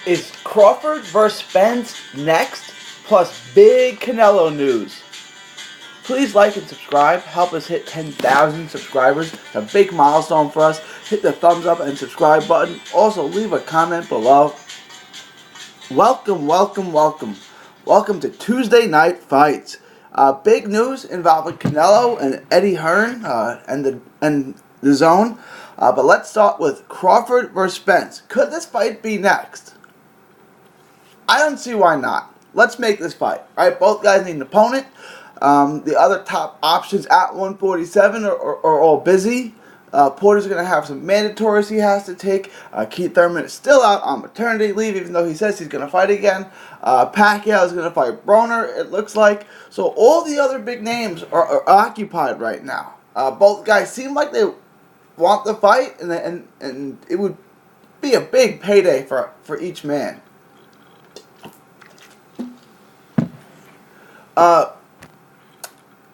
Is Crawford vs. Spence next? Plus big Canelo news. Please like and subscribe. Help us hit 10,000 subscribers. It's a big milestone for us. Hit the thumbs up and subscribe button. Also, leave a comment below. Welcome, welcome, welcome. Welcome to Tuesday Night Fights. Big news involving Canelo and Eddie Hearn and the DAZN. But let's start with Crawford vs. Spence. Could this fight be next? I don't see why not. Let's make this fight. All right, both guys need an opponent. The other top options at 147 are all busy. Porter's going to have some mandatories he has to take. Keith Thurman is still out on maternity leave, even though he says he's going to fight again. Pacquiao is going to fight Broner, it looks like. So all the other big names are occupied right now. Both guys seem like they want the fight, and it would be a big payday for each man.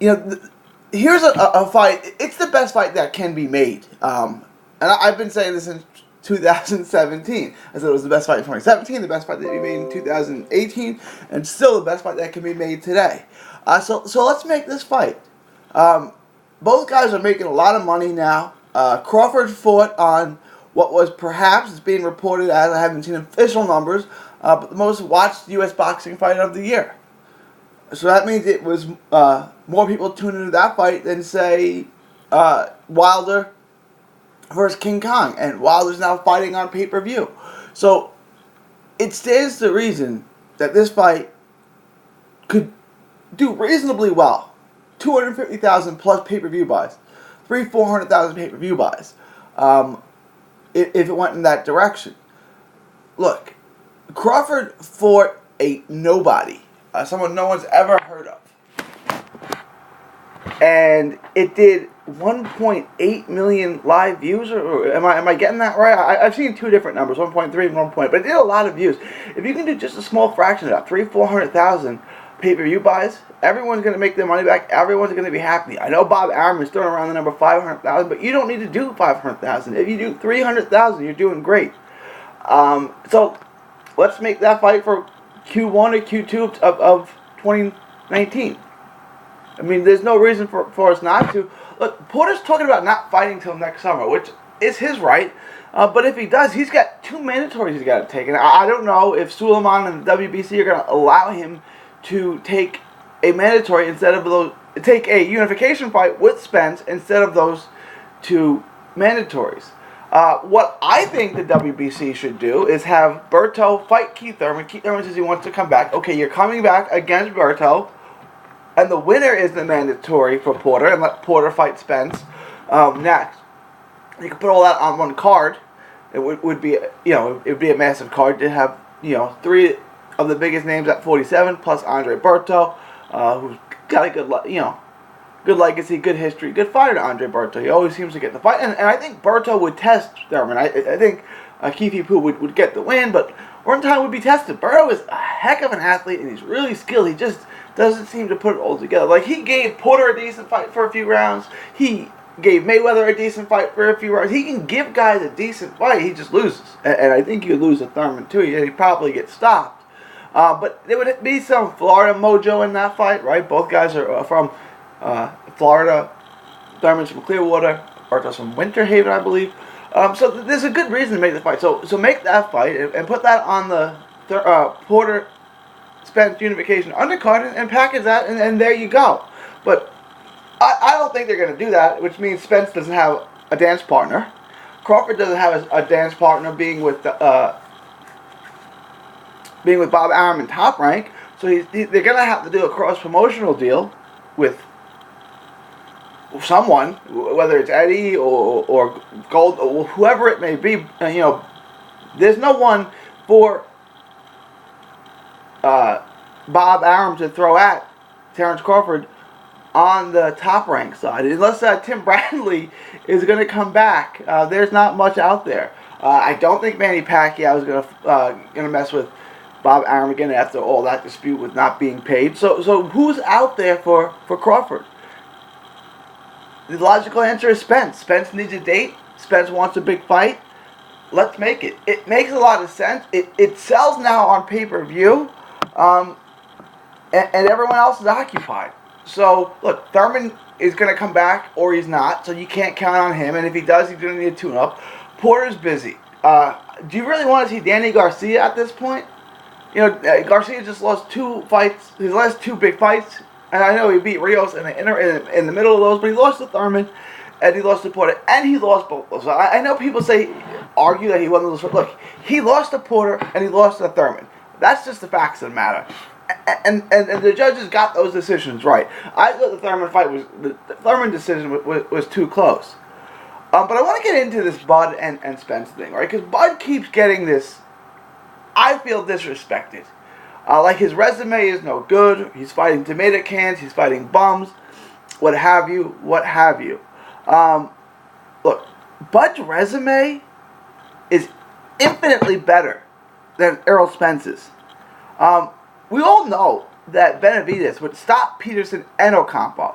Here's a fight. It's the best fight that can be made. And I've been saying this since 2017. I said it was the best fight in 2017, the best fight that we made in 2018, and still the best fight that can be made today. So let's make this fight. Both guys are making a lot of money now. Crawford fought on what was perhaps, it's being reported as, I haven't seen official numbers, but the most watched U.S. boxing fight of the year. So that means it was more people tuned into that fight than, say, Wilder versus King Kong. And Wilder's now fighting on pay-per-view. So it stands to reason that this fight could do reasonably well. 250,000 plus pay-per-view buys. 400,000 pay-per-view buys. If it went in that direction. Look, Crawford fought a nobody. Someone no one's ever heard of. And it did 1.8 million live views, or am I getting that right? I've seen two different numbers, 1.3 and 1. But it did a lot of views. If you can do just a small fraction of that, 400,000 pay-per-view buys, everyone's going to make their money back. Everyone's going to be happy. I know Bob Arum is throwing around the number 500,000, but you don't need to do 500,000. If you do 300,000, you're doing great. So let's make that fight for Q1 or Q2 of 2019. I mean, there's no reason for us not to. Look, Porter's talking about not fighting till next summer, which is his right. But if he does, he's got two mandatories he's got to take. And I don't know if Suleiman and the WBC are going to allow him to take a mandatory instead of those, take a unification fight with Spence instead of those two mandatories. What I think the WBC should do is have Berto fight Keith Thurman. Keith Thurman says he wants to come back. Okay, you're coming back against Berto, and the winner is the mandatory for Porter, and let Porter fight Spence next. You can put all that on one card. It would be, it would be a massive card to have, three of the biggest names at 47 plus Andre Berto, who's got a good, good legacy, good history, good fighter, Andre Berto. He always seems to get the fight. And I think Berto would test Thurman. I think Keith Poo would get the win, but one time would be tested. Berto is a heck of an athlete, and he's really skilled. He just doesn't seem to put it all together. Like, he gave Porter a decent fight for a few rounds. He gave Mayweather a decent fight for a few rounds. He can give guys a decent fight. He just loses. And I think he would lose to Thurman, too. He'd probably get stopped. But there would be some Florida mojo in that fight, right? Both guys are from Florida. Thurman's from Clearwater. Berto's from Winter Haven, I believe. So there's a good reason to make the fight. So make that fight and put that on the Porter Spence unification undercard and package that, and there you go. But I don't think they're going to do that, which means Spence doesn't have a dance partner. Crawford doesn't have a dance partner being with Bob Arum in Top Rank. So they're going to have to do a cross-promotional deal with someone, whether it's Eddie or Gold or whoever it may be. There's no one for Bob Arum to throw at Terrence Crawford on the Top Rank side. Unless Tim Bradley is going to come back, there's not much out there. I don't think Manny Pacquiao is going to mess with Bob Arum again after all that dispute with not being paid. So who's out there for Crawford? The logical answer is Spence. Spence needs a date. Spence wants a big fight. let's make it. It makes a lot of sense. It sells now on pay-per-view, and everyone else is occupied. So, look, Thurman is going to come back, or he's not, so you can't count on him, and if he does, he's going to need a tune-up. Porter's busy. Do you really want to see Danny Garcia at this point? You know, Garcia just lost 2 fights, his last 2 big fights, and I know he beat Rios in the middle of those, but he lost to Thurman, and he lost to Porter, and he lost both those. So I know people argue that he won those. Look, he lost to Porter, and he lost to Thurman. That's just the facts of the matter. And the judges got those decisions right. I thought the Thurman decision was too close. But I want to get into this Bud and Spence thing, right? Because Bud keeps getting this, I feel, disrespected. Like his resume is no good. He's fighting tomato cans. He's fighting bums. What have you. Look, Bud's resume is infinitely better than Errol Spence's. We all know that Benavidez would stop Peterson and Ocampo.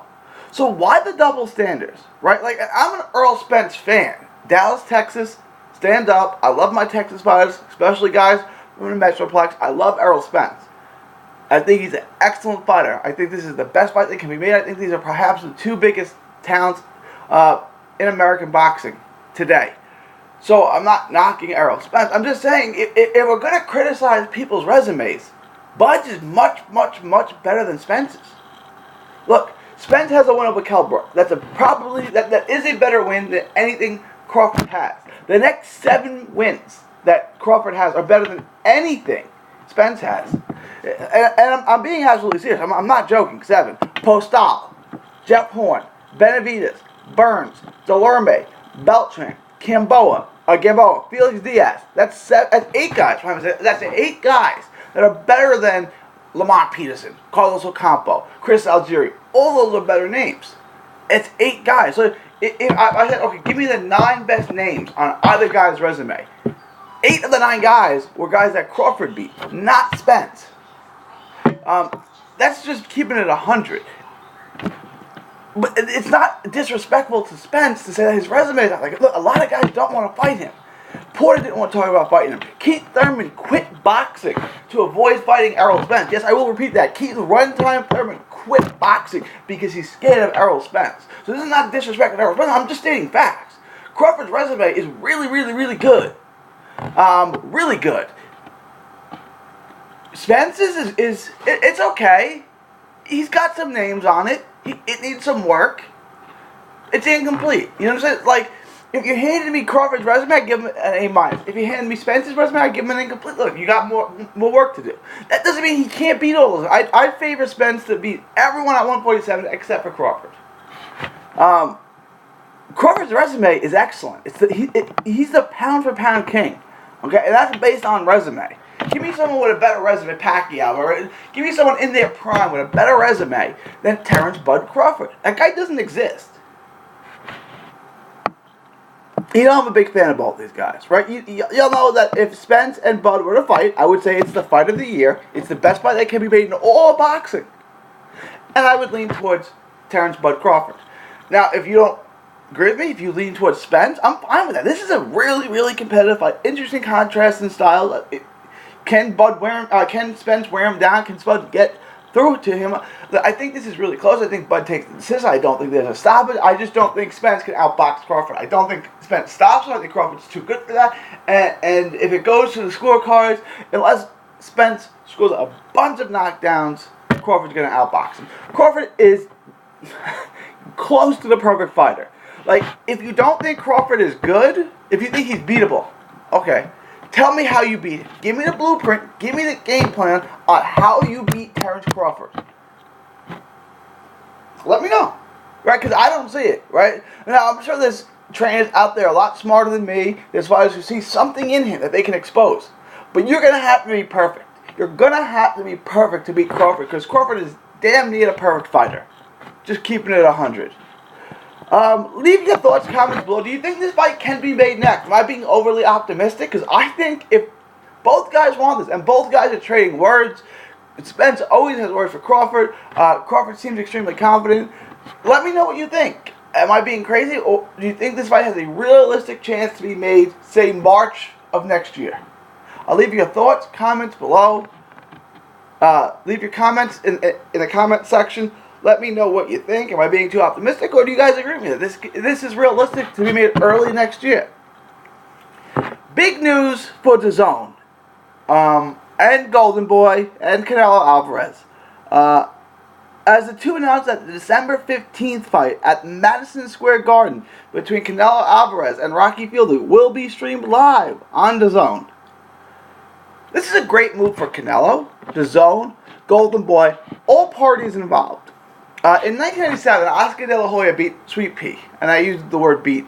So why the double standards, right? Like, I'm an Earl Spence fan. Dallas, Texas, stand up. I love my Texas fighters, especially guys from the Metroplex. I love Errol Spence. I think he's an excellent fighter. I think this is the best fight that can be made. I think these are perhaps the 2 biggest talents in American boxing today. So I'm not knocking Errol Spence. I'm just saying, if we're going to criticize people's resumes, Bud's is much, much, much better than Spence's. Look, Spence has a win over Kell Brook. That is a better win than anything Crawford has. The next 7 wins that Crawford has are better than anything Spence has. And I'm being absolutely serious. I'm not joking. 7. Postal, Jeff Horn, Benavidez, Burns, Delorme, Beltran, Gamboa, Felix Diaz. That's 8 guys. That's 8 guys that are better than Lamont Peterson, Carlos Ocampo, Chris Algieri. All those are better names. It's 8 guys. So if I said, okay, give me the 9 best names on either guy's resume. 8 of the 9 guys were guys that Crawford beat, not Spence. That's just keeping it 100. But it's not disrespectful to Spence to say that his resume is not like, look, a lot of guys don't want to fight him. Porter didn't want to talk about fighting him. Keith Thurman quit boxing to avoid fighting Errol Spence. Yes, I will repeat that. Keith Runtime Thurman quit boxing because he's scared of Errol Spence. So this is not disrespecting Errol Spence. I'm just stating facts. Crawford's resume is really, really, really good. Really good. Spence's it's okay. He's got some names on it. It needs some work. It's incomplete. You know what I'm saying? Like, if you handed me Crawford's resume, I'd give him an A-. If you handed me Spence's resume, I'd give him an incomplete. Look, you got more work to do. That doesn't mean he can't beat all those. I favor Spence to beat everyone at 147 except for Crawford. Crawford's resume is excellent. He's the pound-for-pound king. Okay? And that's based on resume. Give me someone with a better resume, Pacquiao, or give me someone in their prime with a better resume than Terrence Bud Crawford. That guy doesn't exist. You know, I'm a big fan of both these guys, right? You'll know that if Spence and Bud were to fight, I would say it's the fight of the year. It's the best fight that can be made in all boxing. And I would lean towards Terrence Bud Crawford. Now, if you don't agree with me, if you lean towards Spence, I'm fine with that. This is a really, really competitive fight. Interesting contrast in style. Can Spence wear him down? Can Spud get through to him? I think this is really close. I think Bud takes the decision. I don't think there's a stoppage. I just don't think Spence can outbox Crawford. I don't think Spence stops him. I think Crawford's too good for that. And if it goes to the scorecards, unless Spence scores a bunch of knockdowns, Crawford's going to outbox him. Crawford is close to the perfect fighter. Like, if you don't think Crawford is good, if you think he's beatable, okay, tell me how you beat him. Give me the blueprint. Give me the game plan on how you beat Terrence Crawford. Let me know. Right? Because I don't see it. Right? Now, I'm sure there's trainers out there a lot smarter than me. There's fighters who see something in him that they can expose. But you're going to have to be perfect. You're going to have to be perfect to beat Crawford. Because Crawford is damn near a perfect fighter. Just keeping it 100. Leave your thoughts, comments below. Do you think this fight can be made next? Am I being overly optimistic? Because I think if both guys want this, and both guys are trading words, Spence always has words for Crawford. Crawford seems extremely confident. Let me know what you think. Am I being crazy, or do you think this fight has a realistic chance to be made, say, March of next year? I'll leave your thoughts, comments below. Leave your comments in the comment section. Let me know what you think. Am I being too optimistic, or do you guys agree with me that this is realistic to be made early next year? Big news for DAZN, and Golden Boy and Canelo Alvarez. As the two announced that the December 15th fight at Madison Square Garden between Canelo Alvarez and Rocky Fielding will be streamed live on DAZN. This is a great move for Canelo, DAZN, Golden Boy, all parties involved. In 1997, Oscar De La Hoya beat Sweet Pea, and I used the word beat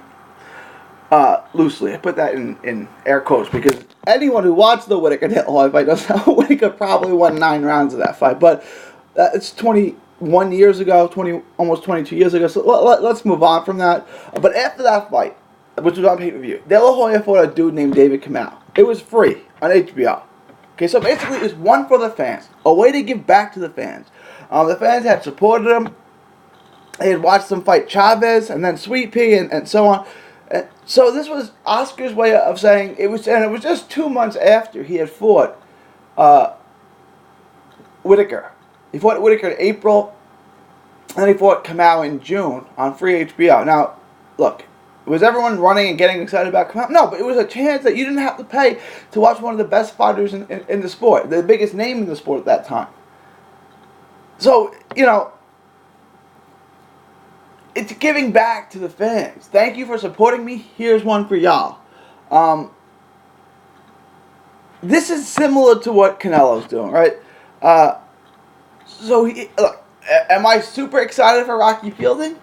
loosely. I put that in air quotes because anyone who watched the Whittaker De La Hoya fight knows how Whittaker probably won 9 rounds of that fight, but it's 21 years ago, almost 22 years ago, so let's move on from that. But after that fight, which was on pay-per-view, De La Hoya fought a dude named David Kamau. It was free on HBO. Okay, so basically it was one for the fans, a way to give back to the fans. The fans had supported him. They had watched him fight Chavez and then Sweet Pea and so on. So this was Oscar's way of saying it was just 2 months after he had fought Whittaker. He fought Whittaker in April, and then he fought Kamau in June on free HBO. Now, look, was everyone running and getting excited about Kamau? No, but it was a chance that you didn't have to pay to watch one of the best fighters in the sport, the biggest name in the sport at that time. So, it's giving back to the fans. Thank you for supporting me. Here's one for y'all. This is similar to what Canelo's doing, right? Look, am I super excited for Rocky Fielding?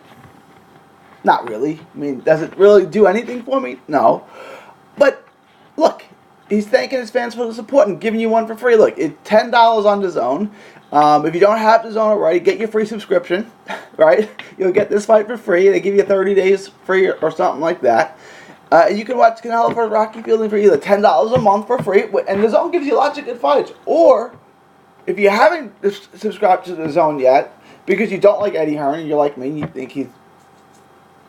Not really. I mean, does it really do anything for me? No. But, look, he's thanking his fans for the support and giving you one for free. Look, it's $10 on DAZN. If you don't have DAZN already, get your free subscription, right? You'll get this fight for free. They give you 30 days free or something like that. And you can watch Canelo for Rocky Fielding for either $10 a month for free, and DAZN gives you lots of good fights. Or, if you haven't subscribed to DAZN yet, because you don't like Eddie Hearn and you're like me and you think he's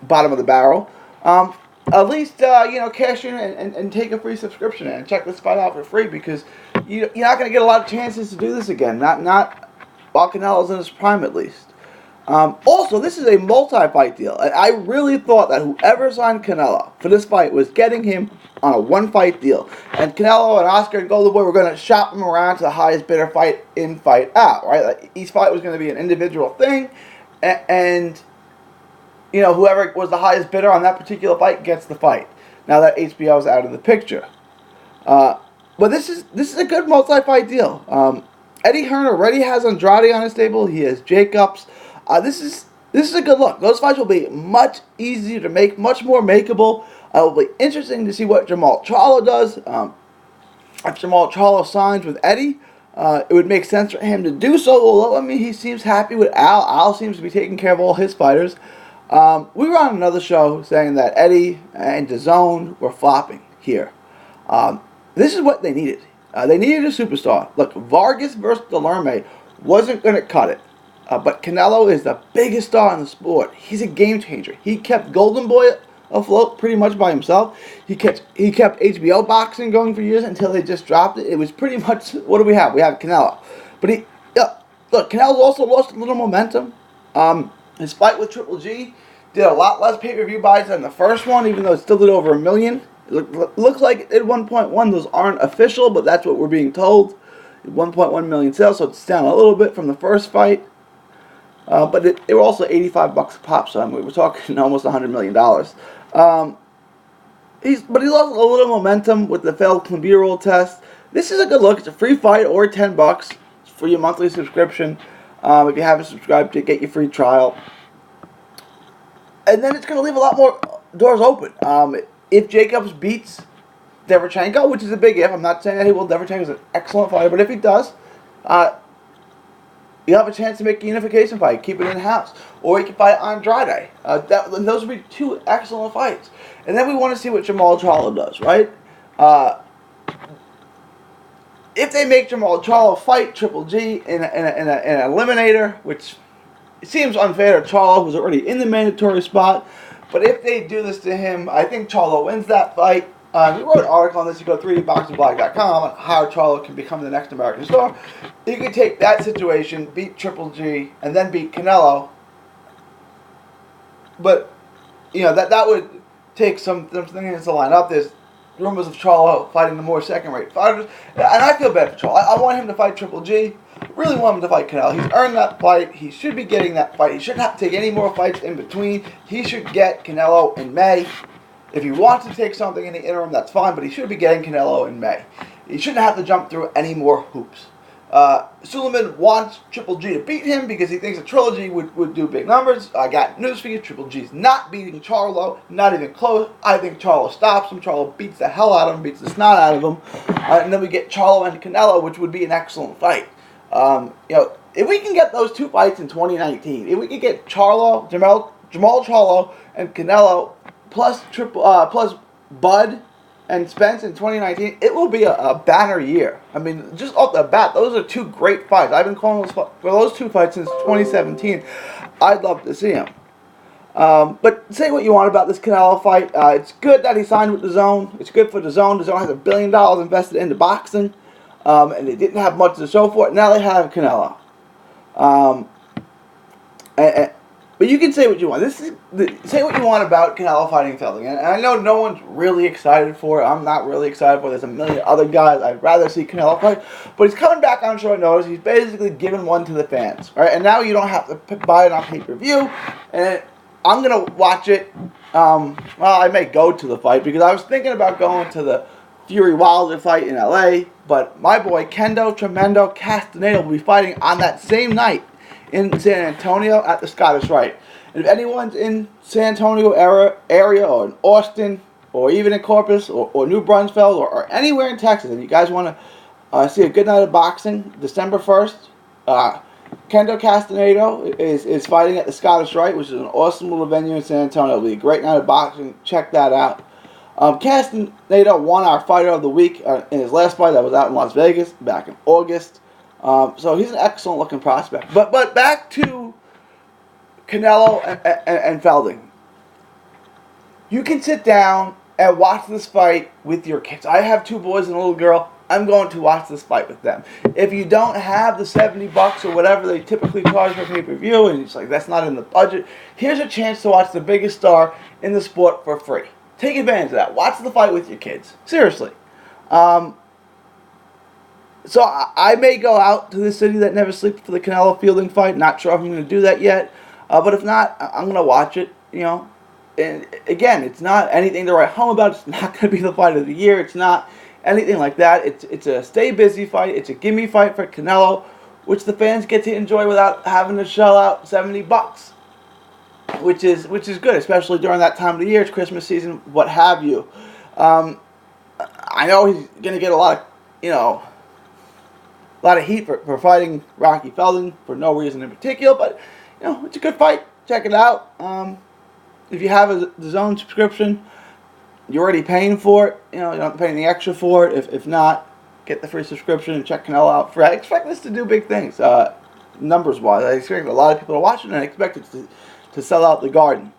bottom of the barrel, at least cash in and take a free subscription and check this fight out for free, because you're not going to get a lot of chances to do this again. Not while Canelo's in his prime, at least. Also, this is a multi-fight deal, and I really thought that whoever signed Canelo for this fight was getting him on a one-fight deal, and Canelo and Oscar and Golden Boy were going to shop him around to the highest bidder, fight in, fight out, right? Like, each fight was going to be an individual thing, and whoever was the highest bidder on that particular fight gets the fight. Now that HBO is out of the picture. But this is a good multi-fight deal. Eddie Hearn already has Andrade on his table. He has Jacobs. This is a good look. Those fights will be much easier to make, much more makeable. It will be interesting to see what Jamal Charlo does. If Jamal Charlo signs with Eddie, it would make sense for him to do so. Although, I mean, he seems happy with Al. Al seems to be taking care of all his fighters. We were on another show saying that Eddie and DAZN were flopping here. This is what they needed. They needed a superstar. Look, Vargas versus Delerme wasn't going to cut it. But Canelo is the biggest star in the sport. He's a game changer. He kept Golden Boy afloat pretty much by himself. He kept HBO boxing going for years until they just dropped it. It was pretty much, what do we have? We have Canelo. But look, Canelo's also lost a little momentum. His fight with Triple G did a lot less pay-per-view buys than the first one, even though it still did over 1 million. It looks like it did 1.1. Those aren't official, but that's what we're being told. 1.1 million sales, so it's down a little bit from the first fight. But they were also $85 a pop, so I mean, we're talking almost $100 million. But he lost a little momentum with the failed clenbuterol test. This is a good look. It's a free fight, or $10 for your monthly subscription. If you haven't subscribed to get your free trial. And then it's going to leave a lot more doors open. If Jacobs beats Derevchenko, which is a big if, I'm not saying that he will. Derevchenko's an excellent fighter, but if he does, you have a chance to make a unification fight, keep it in-house. Or you can fight Andrade. Those would be 2 excellent fights. And then we want to see what Jamal Charlo does, right? If they make Jamal Charlo fight Triple G in an eliminator, which it seems unfair to Charlo, who's already in the mandatory spot. But if they do this to him, I think Charlo wins that fight. We wrote an article on this. You go to 3dboxingblog.com on how Charlo can become the next American star. You can take that situation, beat Triple G, and then beat Canelo. But, that would take some things to line up. There's rumors of Charlo fighting the more second-rate fighters. And I feel bad for Charlo. I want him to fight Triple G. I really want him to fight Canelo. He's earned that fight. He should be getting that fight. He shouldn't have to take any more fights in between. He should get Canelo in May. If he wants to take something in the interim, that's fine, but he should be getting Canelo in May. He shouldn't have to jump through any more hoops. Suleiman wants Triple G to beat him because he thinks a trilogy would do big numbers. I got news for you. Triple G's not beating Charlo, not even close. I think Charlo stops him. Charlo beats the hell out of him, beats the snot out of him. And then we get Charlo and Canelo, which would be an excellent fight. If we can get those two fights in 2019, if we can get Jamal Charlo and Canelo plus Bud and Spence in 2019, it will be a banner year. I mean, just off the bat, those are two great fights. I've been calling those two fights since 2017. I'd love to see them. But say what you want about this Canelo fight. It's good that he signed with DAZN. It's good for DAZN. DAZN has $1 billion invested into boxing, and they didn't have much to show for it. Now they have Canelo. But you can say what you want. Say what you want about Canelo fighting Felding. And I know no one's really excited for it. I'm not really excited for it. There's a million other guys I'd rather see Canelo fight. But he's coming back on short notice. He's basically giving one to the fans. Right? And now you don't have to buy it on pay-per-view. And I'm going to watch it. I may go to the fight because I was thinking about going to the Fury Wilder fight in LA. But my boy Kendo Tremendo Castaneda will be fighting on that same night in San Antonio at the Scottish Rite. And if anyone's in San Antonio area or in Austin or even in Corpus or New Brunswick or anywhere in Texas and you guys want to see a good night of boxing, December 1st, Kendo Castaneda is fighting at the Scottish Rite, which is an awesome little venue in San Antonio. It'll be a great night of boxing. Check that out. Castaneda won our Fighter of the Week in his last fight that was out in Las Vegas back in August. So he's an excellent looking prospect. But back to Canelo and Felding. You can sit down and watch this fight with your kids. I have 2 boys and a little girl. I'm going to watch this fight with them. If you don't have the $70 or whatever they typically charge for pay-per-view, and it's like that's not in the budget, here's a chance to watch the biggest star in the sport for free. Take advantage of that. Watch the fight with your kids. Seriously. So I may go out to the city that never sleeps for the Canelo Fielding fight. Not sure if I'm going to do that yet. But if not, I'm going to watch it, And again, it's not anything to write home about. It's not going to be the fight of the year. It's not anything like that. It's a stay busy fight. It's a gimme fight for Canelo, which the fans get to enjoy without having to shell out $70, which is good, especially during that time of the year. It's Christmas season, what have you. I know he's going to get a lot of heat for fighting Rocky Felding for no reason in particular, but it's a good fight. Check it out. If you have a DAZN subscription, you're already paying for it. You don't have to pay anything extra for it. If not, get the free subscription and check Canelo out free. I expect this to do big things, numbers-wise. I expect a lot of people to watch it, and I expect it to sell out the Garden.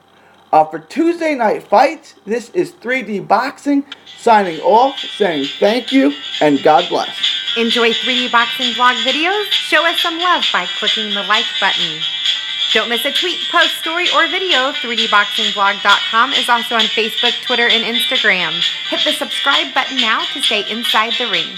For Tuesday night fights, this is 3D Boxing signing off, saying thank you and God bless. Enjoy 3D Boxing vlog videos? Show us some love by clicking the like button. Don't miss a tweet, post, story, or video. 3dboxingvlog.com is also on Facebook, Twitter, and Instagram. Hit the subscribe button now to stay inside the ring.